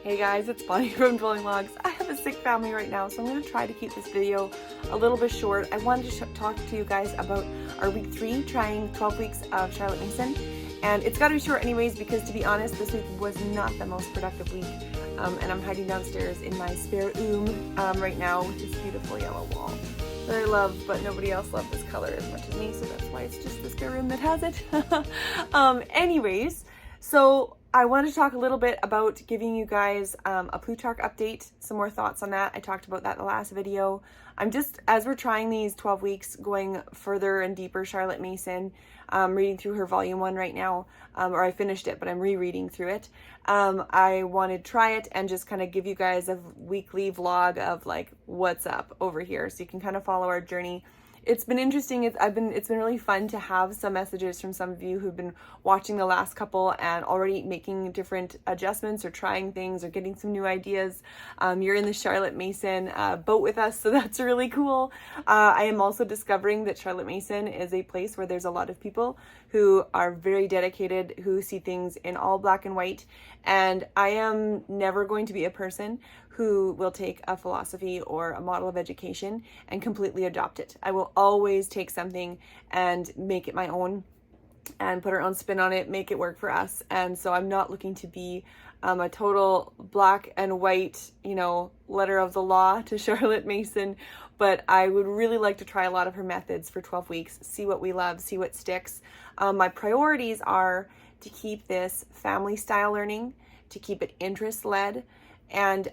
Hey guys, it's Bonnie from Dwelling Logs. I have a sick family right now, so I'm going to try to keep this video a little bit short. I wanted to talk to you guys about our week 3, trying 12 weeks of Charlotte Mason. And it's got to be short anyways, because to be honest, this week was not the most productive week. And I'm hiding downstairs in my spare room right now with this beautiful yellow wall that I love, but nobody else loved this color as much as me, so that's why it's just the spare room that has it. Anyways, so I wanted to talk a little bit about giving you guys a Plutarch update, some more thoughts on that. I talked about that in the last video. I'm just, as we're trying these 12 weeks, going further and deeper Charlotte Mason, reading through her volume 1 right now, or I finished it, but I'm rereading through it. I wanted to try it and just kind of give you guys a weekly vlog of like what's up over here, so you can kind of follow our journey. It's been interesting. It's been really fun to have some messages from some of you who've been watching the last couple and already making different adjustments or trying things or getting some new ideas. You're in the Charlotte Mason boat with us, so that's really cool. I am also discovering that Charlotte Mason is a place where there's a lot of people who are very dedicated, who see things in all black and white, and I am never going to be a person who will take a philosophy or a model of education and completely adopt it. I will always take something and make it my own and put our own spin on it, make it work for us. And so I'm not looking to be a total black and white, letter of the law to Charlotte Mason, but I would really like to try a lot of her methods for 12 weeks, see what we love, see what sticks. My priorities are to keep this family style learning, to keep it interest led. And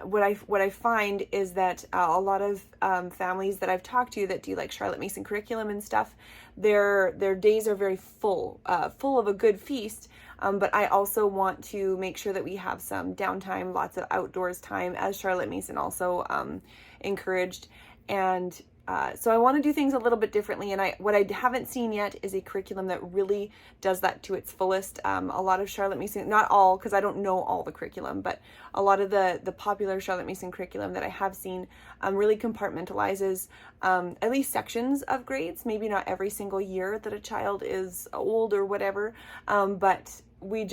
what I find is that a lot of families that I've talked to that do like Charlotte Mason curriculum and stuff, their days are very full of a good feast. But I also want to make sure that we have some downtime, lots of outdoors time, as Charlotte Mason also encouraged. And so I want to do things a little bit differently, and what I haven't seen yet is a curriculum that really does that to its fullest. A lot of Charlotte Mason, not all, because I don't know all the curriculum, but a lot of the popular Charlotte Mason curriculum that I have seen really compartmentalizes at least sections of grades, maybe not every single year that a child is old or whatever, but we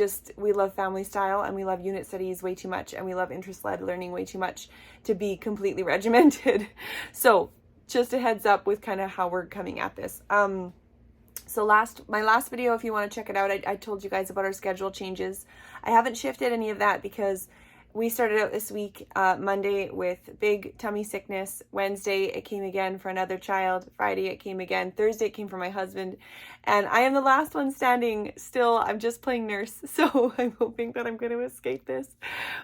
love family style, and we love unit studies way too much, and we love interest-led learning way too much to be completely regimented. So just a heads up with kind of how we're coming at this. So my last video, if you want to check it out, I told you guys about our schedule changes. I haven't shifted any of that because we started out this week, Monday, with big tummy sickness. Wednesday, it came again for another child. Friday, it came again. Thursday, it came for my husband. And I am the last one standing still. I'm just playing nurse. So I'm hoping that I'm going to escape this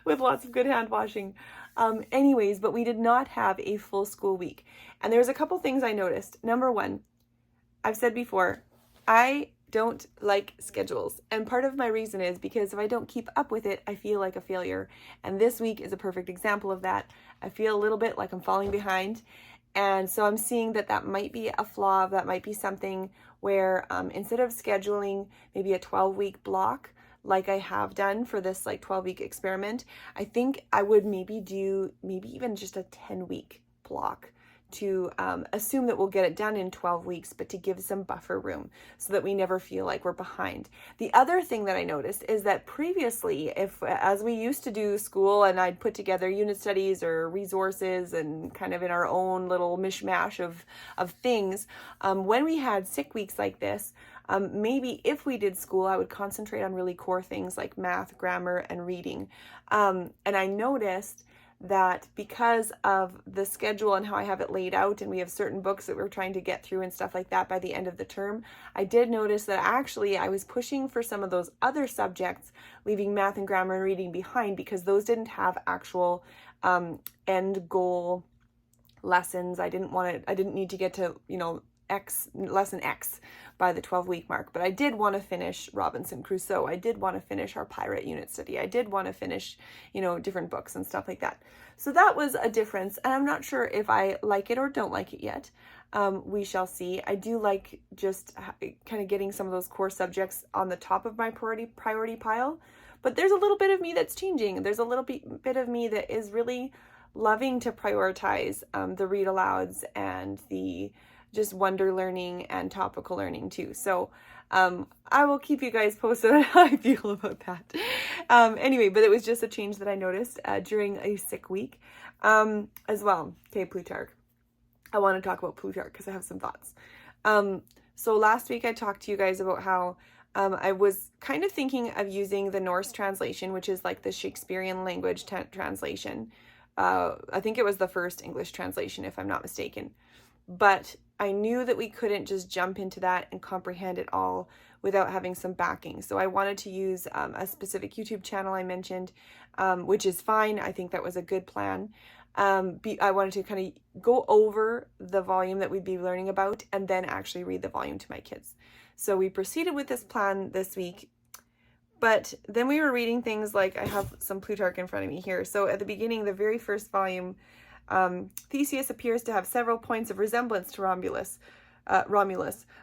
with lots of good hand washing. Anyways, but we did not have a full school week. And there's a couple things I noticed. Number one, I've said before, I don't like schedules. And part of my reason is because if I don't keep up with it, I feel like a failure. And this week is a perfect example of that. I feel a little bit like I'm falling behind. And so I'm seeing that might be a flaw, that might be something where instead of scheduling maybe a 12-week block, like I have done for this 12-week experiment, I think I would maybe do even just a 10-week block to assume that we'll get it done in 12 weeks, but to give some buffer room so that we never feel like we're behind. The other thing that I noticed is that previously, as we used to do school and I'd put together unit studies or resources and kind of in our own little mishmash of things, when we had sick weeks like this, maybe if we did school, I would concentrate on really core things like math, grammar, and reading. And I noticed that because of the schedule and how I have it laid out, and we have certain books that we're trying to get through and stuff like that by the end of the term, I did notice that actually I was pushing for some of those other subjects, leaving math and grammar and reading behind, because those didn't have actual end goal lessons. I didn't need to get to, lesson X by the 12-week mark, but I did want to finish Robinson Crusoe. I did want to finish our pirate unit study. I did want to finish, different books and stuff like that. So that was a difference, and I'm not sure if I like it or don't like it yet. We shall see. I do like just kind of getting some of those core subjects on the top of my priority pile, but there's a little bit of me that's changing. There's a little bit of me that is really loving to prioritize the read alouds and the just wonder learning and topical learning too. So I will keep you guys posted on how I feel about that. Anyway, but it was just a change that I noticed during a sick week as well. Okay, Plutarch. I want to talk about Plutarch because I have some thoughts. So last week I talked to you guys about how I was kind of thinking of using the Norse translation, which is like the Shakespearean language translation. I think it was the first English translation, if I'm not mistaken. But I knew that we couldn't just jump into that and comprehend it all without having some backing. So I wanted to use a specific YouTube channel I mentioned, which is fine. I think that was a good plan. I wanted to kind of go over the volume that we'd be learning about and then actually read the volume to my kids. So we proceeded with this plan this week, but then we were reading things like, I have some Plutarch in front of me here. So at the beginning, the very first volume, Theseus appears to have several points of resemblance to Romulus.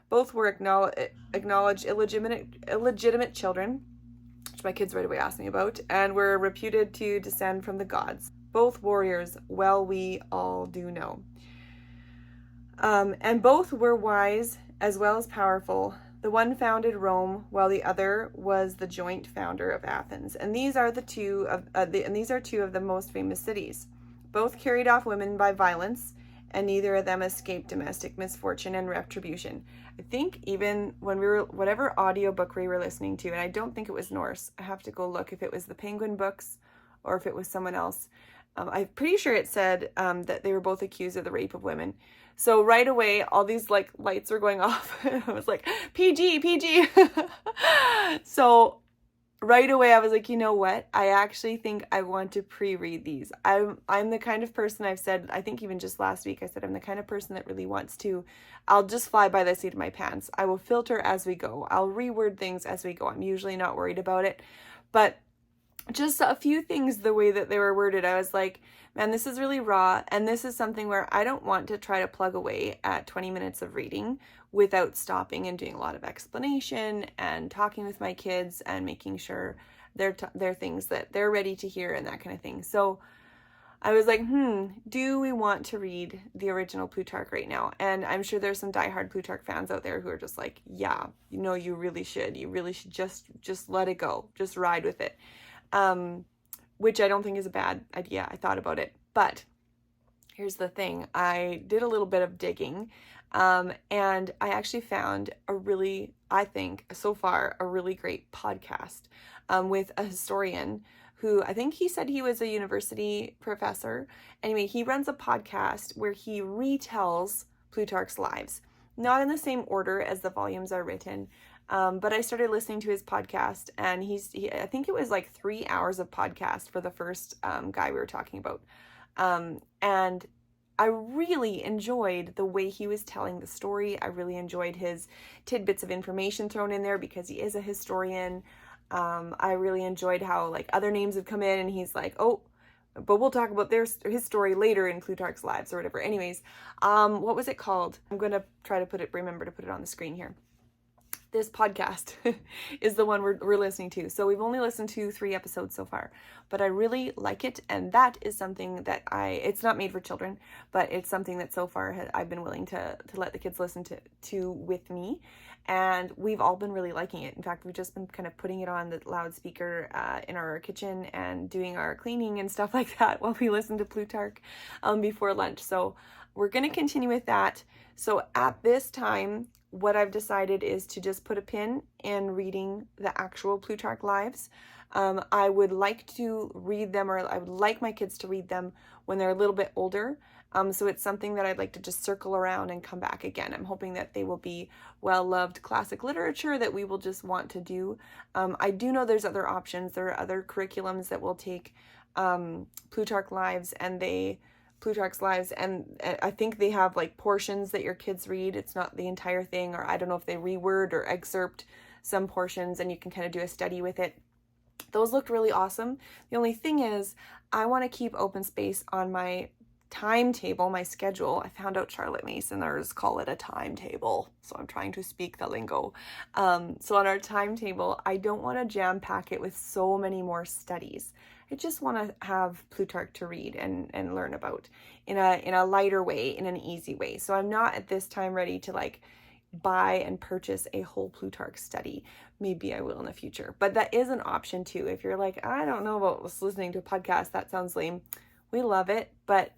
Both were acknowledged illegitimate children, which my kids right away asked me about, and were reputed to descend from the gods. Both warriors, well we all do know. And both were wise as well as powerful. The one founded Rome, while the other was the joint founder of Athens. And these are two of the most famous cities. Both carried off women by violence, and neither of them escaped domestic misfortune and retribution. I think even when whatever audiobook we were listening to, and I don't think it was Norse, I have to go look if it was the Penguin books or if it was someone else. I'm pretty sure it said that they were both accused of the rape of women. So right away, all these like lights were going off. I was like, PG. So right away, I was like, you know what? I actually think I want to pre-read these. I'm the kind of person, I've said, I think even just last week, I said I'm the kind of person that really wants to, I'll just fly by the seat of my pants. I will filter as we go. I'll reword things as we go. I'm usually not worried about it. But just a few things, the way that they were worded, I was like, man, this is really raw. And this is something where I don't want to try to plug away at 20 minutes of reading without stopping and doing a lot of explanation and talking with my kids and making sure they're things that they're ready to hear and that kind of thing. So I was like, do we want to read the original Plutarch right now? And I'm sure there's some diehard Plutarch fans out there who are just like, yeah, you really should. You really should just let it go. Just ride with it. Which I don't think is a bad idea. I thought about it, but here's the thing. I did a little bit of digging, and I actually found I think so far, a really great podcast, with a historian who I think he said he was a university professor. Anyway, he runs a podcast where he retells Plutarch's lives, not in the same order as the volumes are written. But I started listening to his podcast, and I think it was like 3 hours of podcast for the first guy we were talking about. And I really enjoyed the way he was telling the story. I really enjoyed his tidbits of information thrown in there because he is a historian. I really enjoyed how like other names have come in, and he's like, oh, but we'll talk about his story later in Plutarch's Lives or whatever. Anyways, what was it called? I'm going to try to remember to put it on the screen here. This podcast is the one we're listening to. So we've only listened to 3 episodes so far, but I really like it. And that is something that it's not made for children, but it's something that so far I've been willing to let the kids listen to with me. And we've all been really liking it. In fact, we've just been kind of putting it on the loudspeaker in our kitchen and doing our cleaning and stuff like that while we listen to Plutarch before lunch. So we're going to continue with that. So at this time, what I've decided is to just put a pin in reading the actual Plutarch Lives. I would like to read them, or I would like my kids to read them when they're a little bit older. So it's something that I'd like to just circle around and come back again. I'm hoping that they will be well-loved classic literature that we will just want to do. I do know there's other options. There are other curriculums that will take Plutarch's Lives, and I think they have like portions that your kids read. It's not the entire thing, or I don't know if they reword or excerpt some portions and you can kind of do a study with it. Those looked really awesome. The only thing is I want to keep open space on my timetable, my schedule. I found out Charlotte Masoners call it a timetable, so I'm trying to speak the lingo. So on our timetable, I don't want to jam pack it with so many more studies. I just want to have Plutarch to read and learn about in a lighter way, in an easy way. So I'm not at this time ready to like buy and purchase a whole Plutarch study. Maybe I will in the future, but that is an option too. If you're like, I don't know about listening to a podcast, that sounds lame. We love it, but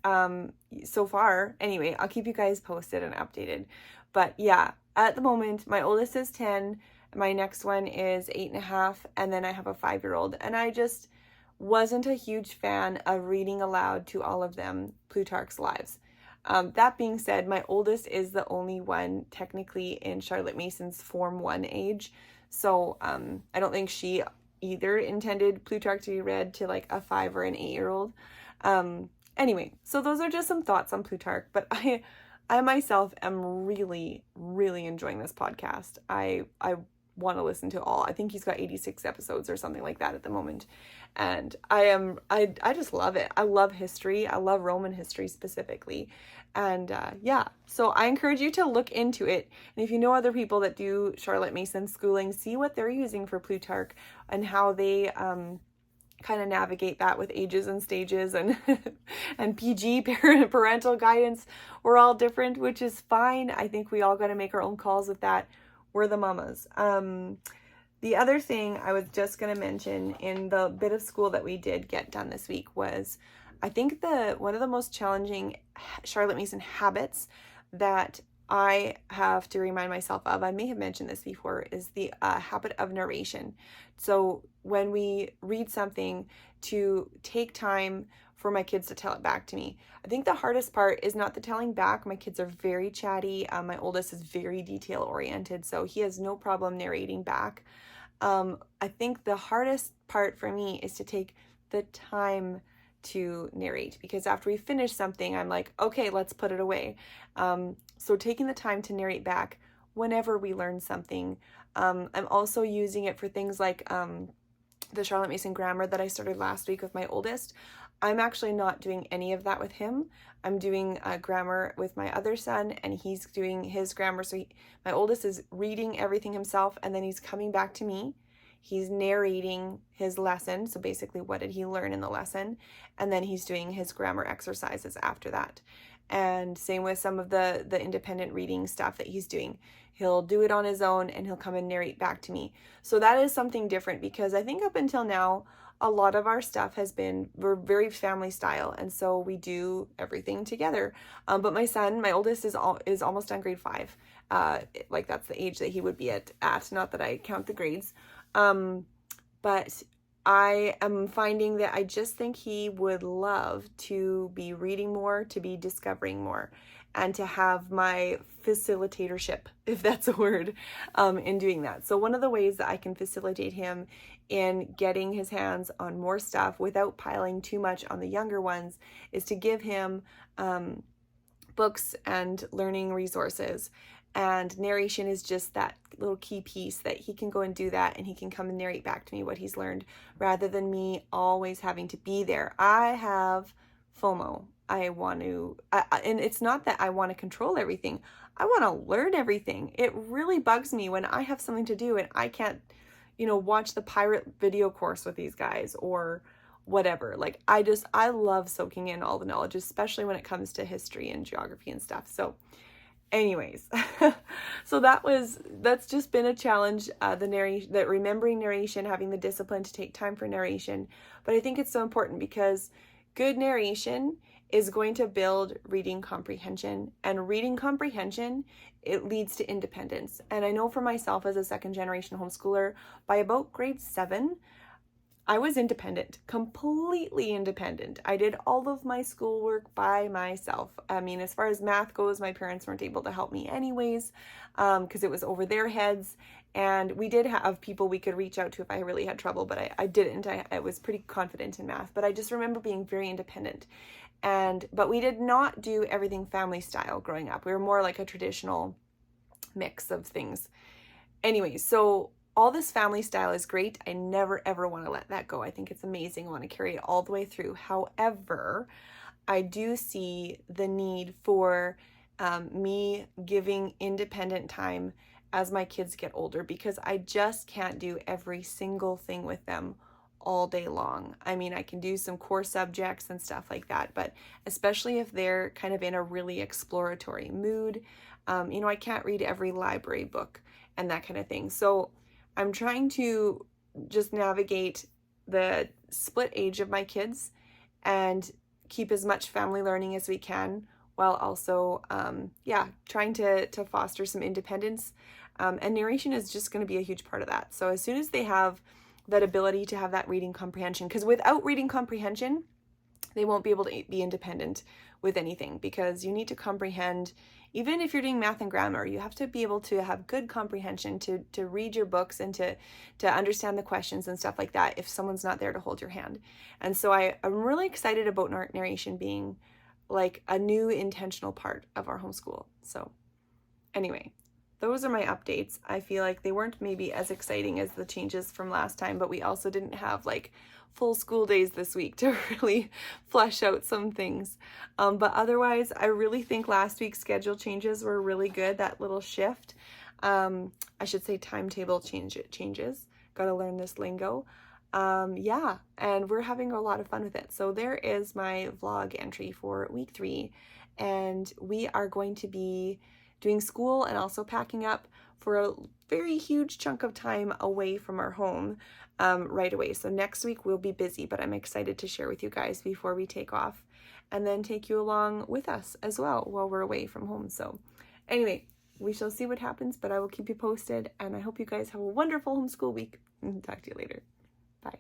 so far, anyway, I'll keep you guys posted and updated. But yeah, at the moment, my oldest is 10, my next one is 8.5, and then I have a 5-year-old, and I just wasn't a huge fan of reading aloud to all of them Plutarch's Lives. That being said, my oldest is the only one technically in Charlotte Mason's Form 1 age, so I don't think she either intended Plutarch to be read to like a 5 or an 8-year-old. Anyway, so those are just some thoughts on Plutarch, but I myself am really, really enjoying this podcast. I want to listen to all. I think he's got 86 episodes or something like that at the moment. And I just love it. I love history. I love Roman history specifically. And yeah, so I encourage you to look into it. And if you know other people that do Charlotte Mason schooling, see what they're using for Plutarch and how they kind of navigate that with ages and stages and and PG parental guidance. We're all different, which is fine. I think we all got to make our own calls with that. We're the mamas. The other thing I was just going to mention in the bit of school that we did get done this week was, I think one of the most challenging Charlotte Mason habits that I have to remind myself of, I may have mentioned this before, is the habit of narration. So when we read something, to take time for my kids to tell it back to me. I think the hardest part is not the telling back. My kids are very chatty. My oldest is very detail oriented, so he has no problem narrating back. I think the hardest part for me is to take the time to narrate, because after we finish something, I'm like, okay, let's put it away. So taking the time to narrate back whenever we learn something. I'm also using it for things like the Charlotte Mason grammar that I started last week with my oldest. I'm actually not doing any of that with him. I'm doing grammar with my other son, and he's doing his grammar. So my oldest is reading everything himself, and then he's coming back to me. He's narrating his lesson. So basically, what did he learn in the lesson? And then he's doing his grammar exercises after that. And same with some of the independent reading stuff that he's doing. He'll do it on his own and he'll come and narrate back to me. So that is something different, because I think up until now, a lot of our stuff we're very family style. And so we do everything together. But my son, my oldest, is almost on grade 5. Like that's the age that he would be at, not that I count the grades. But I am finding that I just think he would love to be reading more, to be discovering more, and to have my facilitatorship, if that's a word, in doing that. So one of the ways that I can facilitate him in getting his hands on more stuff without piling too much on the younger ones is to give him books and learning resources. And narration is just that little key piece that he can go and do that, and he can come and narrate back to me what he's learned, rather than me always having to be there. I have FOMO. I want to, and it's not that I want to control everything. I want to learn everything. It really bugs me when I have something to do and I can't, watch the pirate video course with these guys or whatever. Like, I love soaking in all the knowledge, especially when it comes to history and geography and stuff. So anyways, so that's just been a challenge, that remembering narration, having the discipline to take time for narration. But I think it's so important, because good narration is going to build reading comprehension, and reading comprehension, it leads to independence. And I know for myself as a second generation homeschooler, by about grade 7, I was independent, completely independent. I did all of my schoolwork by myself. I mean, as far as math goes, my parents weren't able to help me anyways, because it was over their heads. And we did have people we could reach out to if I really had trouble, but I didn't. I was pretty confident in math, but I just remember being very independent. But we did not do everything family style growing up. We were more like a traditional mix of things. Anyway, so all this family style is great. I never, ever want to let that go. I think it's amazing. I want to carry it all the way through. However, I do see the need for me giving independent time as my kids get older, because I just can't do every single thing with them all day long. I mean, I can do some core subjects and stuff like that, but especially if they're kind of in a really exploratory mood, you know, I can't read every library book and that kind of thing. So I'm trying to just navigate the split age of my kids and keep as much family learning as we can, while also, yeah, trying to foster some independence. And narration is just going to be a huge part of that. So as soon as they have that ability to have that reading comprehension, because without reading comprehension, they won't be able to be independent with anything, because you need to comprehend. Even if you're doing math and grammar, you have to be able to have good comprehension to read your books and to understand the questions and stuff like that if someone's not there to hold your hand. And so I'm really excited about narration being like a new intentional part of our homeschool. So anyway, those are my updates. I feel like they weren't maybe as exciting as the changes from last time, but we also didn't have like full school days this week to really flesh out some things. But otherwise, I really think last week's schedule changes were really good. That little shift, I should say timetable changes. Got to learn this lingo. Yeah, and we're having a lot of fun with it. So there is my vlog entry for week 3, and we are going to be doing school and also packing up for a very huge chunk of time away from our home right away. So next week we'll be busy, but I'm excited to share with you guys before we take off, and then take you along with us as well while we're away from home. So anyway, we shall see what happens, but I will keep you posted, and I hope you guys have a wonderful homeschool week. Talk to you later. Bye.